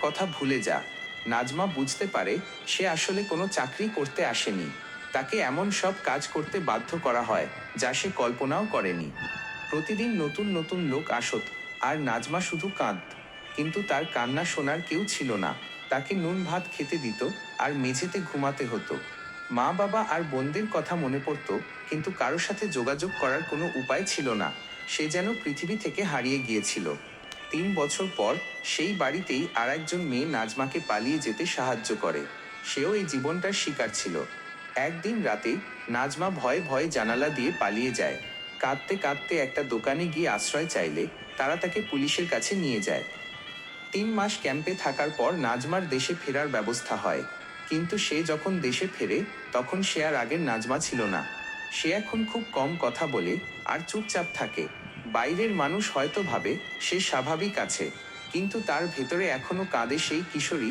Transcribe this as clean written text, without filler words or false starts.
কথা ভুলে যা। নাজমা বুঝতে পারে সে আসলে কোনো চাকরি করতে আসেনি, তাকে এমন সব কাজ করতে বাধ্য করা হয় যা সে কল্পনাও করেনি। প্রতিদিন নতুন নতুন লোক আসত, আর নাজমা শুধু কাঁদত। কিন্তু তার কান্না শোনার কেউ ছিল না। তাকে নুন ভাত খেতে দিত, আর মেঝেতে ঘুমাতে হতো। মা বাবা আর বোনদের কথা মনে পড়ত, কিন্তু কারো সাথে যোগাযোগ করার কোনো উপায় ছিল না। সে যেন পৃথিবী থেকে হারিয়ে গিয়েছিল। 3 বছর পর সেই বাড়িতেই আর একজন মেয়ে নাজমাকে পালিয়ে যেতে সাহায্য করে। সেও এই জীবনটার শিকার ছিল। একদিন রাতে নাজমা ভয়ে ভয়ে জানালা দিয়ে পালিয়ে যায়। কাঁদতে কাঁদতে একটা দোকানে গিয়ে আশ্রয় চাইলে তারা তাকে পুলিশের কাছে নিয়ে যায়। 3 মাস ক্যাম্পে থাকার পর নাজমার দেশে ফেরার ব্যবস্থা হয়। কিন্তু সে যখন দেশে ফেরে, তখন সে আর আগের নাজমা ছিল না। সে এখন খুব কম কথা বলে আর চুপচাপ থাকে। বাইরের মানুষ হয়তো ভাবে সে স্বাভাবিক আছে, কিন্তু তার ভেতরে এখনো কাঁদে সেই কিশোরী